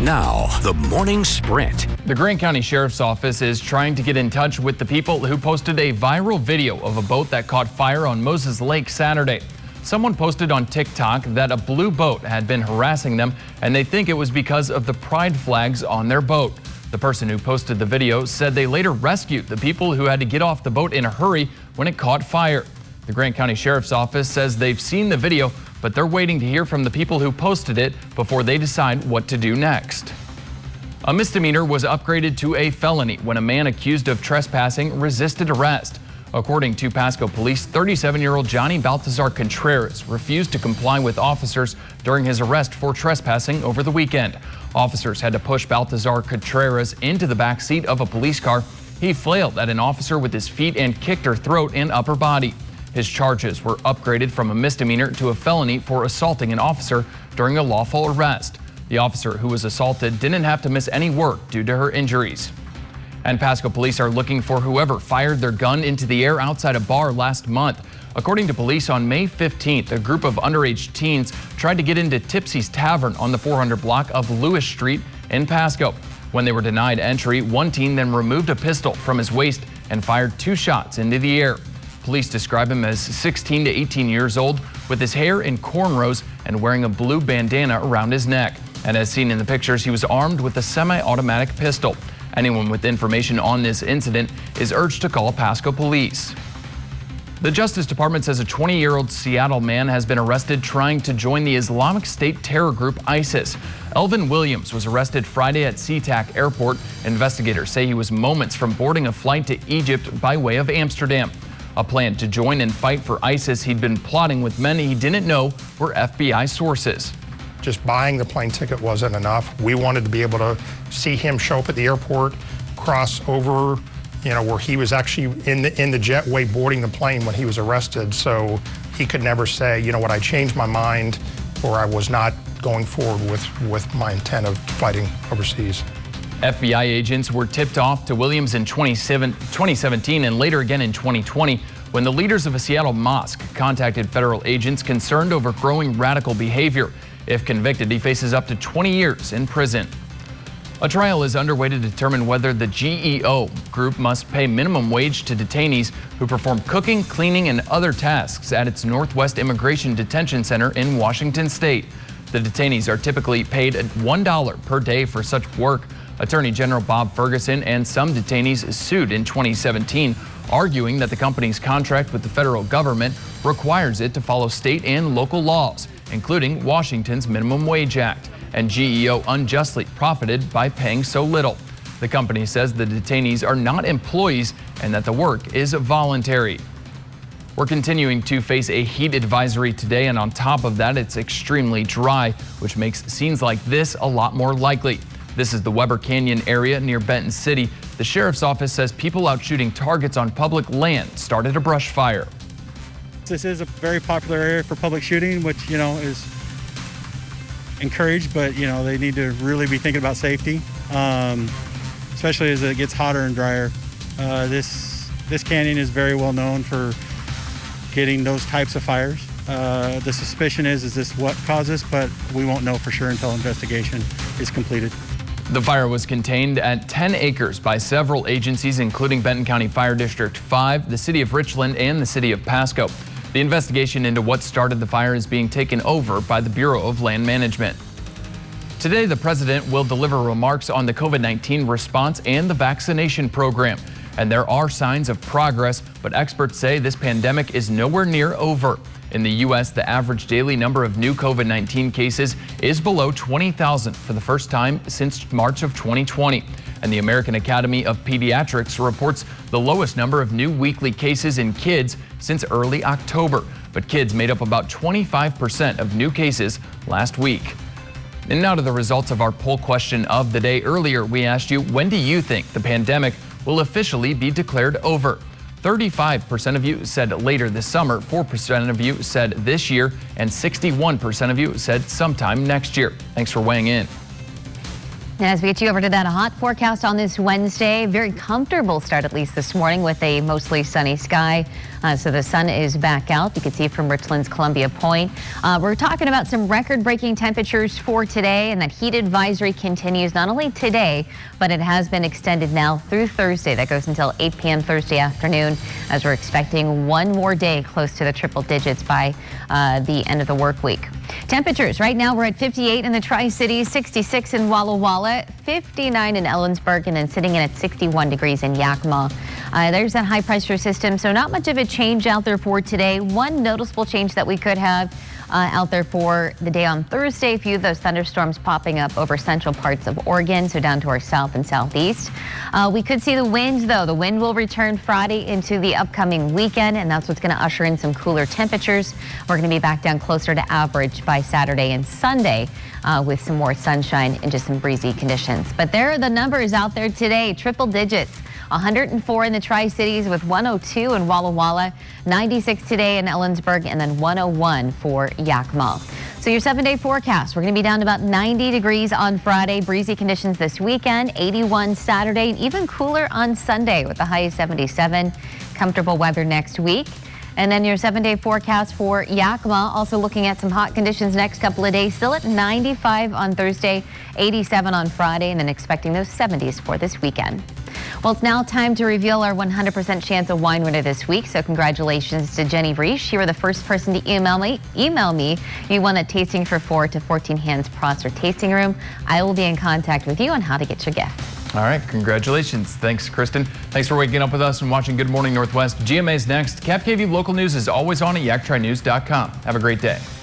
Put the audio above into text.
Now, the morning sprint. The Grant County Sheriff's Office is trying to get in touch with the people who posted a viral video of a boat that caught fire on Moses Lake Saturday. Someone posted on TikTok that a blue boat had been harassing them, and they think it was because of the pride flags on their boat. The person who posted the video said they later rescued the people who had to get off the boat in a hurry when it caught fire. The Grant County Sheriff's Office says they've seen the video, but they're waiting to hear from the people who posted it before they decide what to do next. A misdemeanor was upgraded to a felony when a man accused of trespassing resisted arrest. According to Pasco Police, 37-year-old Johnny Baltazar Contreras refused to comply with officers during his arrest for trespassing over the weekend. Officers had to push Baltazar Contreras into the back seat of a police car. He flailed at an officer with his feet and kicked her throat and upper body. His charges were upgraded from a misdemeanor to a felony for assaulting an officer during a lawful arrest. The officer who was assaulted didn't have to miss any work due to her injuries. And Pasco police are looking for whoever fired their gun into the air outside a bar last month. According to police, on May 15th, a group of underage teens tried to get into Tipsy's Tavern on the 400 block of Lewis Street in Pasco. When they were denied entry, one teen then removed a pistol from his waist and fired 2 shots into the air. Police describe him as 16 to 18 years old, with his hair in cornrows and wearing a blue bandana around his neck. And as seen in the pictures, he was armed with a semi-automatic pistol. Anyone with information on this incident is urged to call Pasco Police. The Justice Department says a 20-year-old Seattle man has been arrested trying to join the Islamic State terror group ISIS. Elvin Williams was arrested Friday at SeaTac Airport. Investigators say he was moments from boarding a flight to Egypt by way of Amsterdam. A plan to join and fight for ISIS he'd been plotting with men he didn't know were FBI sources. Just buying the plane ticket wasn't enough. We wanted to be able to see him show up at the airport, cross over, where he was actually in the jetway boarding the plane when he was arrested. So he could never say, I changed my mind, or I was not going forward with my intent of fighting overseas. FBI agents were tipped off to Williams in 2017 and later again in 2020 when the leaders of a Seattle mosque contacted federal agents concerned over growing radical behavior. If convicted, he faces up to 20 years in prison. A trial is underway to determine whether the GEO group must pay minimum wage to detainees who perform cooking, cleaning, and other tasks at its Northwest Immigration Detention Center in Washington State. The detainees are typically paid $1 per day for such work. Attorney General Bob Ferguson and some detainees sued in 2017, arguing that the company's contract with the federal government requires it to follow state and local laws, including Washington's Minimum Wage Act, and GEO unjustly profited by paying so little. The company says the detainees are not employees and that the work is voluntary. We're continuing to face a heat advisory today, and on top of that, it's extremely dry, which makes scenes like this a lot more likely. This is the Weber Canyon area near Benton City. The sheriff's office says people out shooting targets on public land started a brush fire. This is a very popular area for public shooting, which, is encouraged, but, they need to really be thinking about safety, especially as it gets hotter and drier. This canyon is very well known for getting those types of fires. The suspicion is this what caused this, but we won't know for sure until investigation is completed. The fire was contained at 10 acres by several agencies, including Benton County Fire District 5, the City of Richland, and the City of Pasco. The investigation into what started the fire is being taken over by the Bureau of Land Management. Today, the president will deliver remarks on the COVID-19 response and the vaccination program. And there are signs of progress, but experts say this pandemic is nowhere near over. In the U.S., the average daily number of new COVID-19 cases is below 20,000 for the first time since March of 2020. And the American Academy of Pediatrics reports the lowest number of new weekly cases in kids since early October. But kids made up about 25% of new cases last week. And now to the results of our poll question of the day. Earlier, we asked you, when do you think the pandemic will officially be declared over? 35% of you said later this summer, 4% of you said this year, and 61% of you said sometime next year. Thanks for weighing in. As we get you over to that hot forecast on this Wednesday, very comfortable start at least this morning with a mostly sunny sky. So the sun is back out. You can see from Richland's Columbia Point. We're talking about some record-breaking temperatures for today, and that heat advisory continues not only today, but it has been extended now through Thursday. That goes until 8 p.m. Thursday afternoon, as we're expecting one more day close to the triple digits by the end of the work week. Temperatures right now, we're at 58 in the Tri-Cities, 66 in Walla Walla, 59 in Ellensburg, and then sitting in at 61 degrees in Yakima. There's that high pressure system, so not much of a change out there for today. One noticeable change that we could have out there for the day on Thursday, a few of those thunderstorms popping up over central parts of Oregon, so down to our south and southeast. We could see the wind, though. The wind will return Friday into the upcoming weekend, and that's what's going to usher in some cooler temperatures. We're going to be back down closer to average by Saturday and Sunday with some more sunshine and just some breezy conditions. But there are the numbers out there today, triple digits. 104 in the Tri-Cities with 102 in Walla Walla, 96 today in Ellensburg, and then 101 for Yakima. So your 7-day forecast, we're going to be down to about 90 degrees on Friday, breezy conditions this weekend, 81 Saturday, and even cooler on Sunday with the high of 77. Comfortable weather next week. And then your 7-day forecast for Yakima, also looking at some hot conditions next couple of days, still at 95 on Thursday, 87 on Friday, and then expecting those 70s for this weekend. Well, it's now time to reveal our 100% chance of wine winner this week. So congratulations to Jenny Reich. You were the first person to email me. You won a tasting for 4 to 14 Hands Prosser tasting room. I will be in contact with you on how to get your gift. All right, congratulations. Thanks, Kristen. Thanks for waking up with us and watching Good Morning Northwest. GMA's next. Cap KV local news is always on at yaktrynews.com. Have a great day.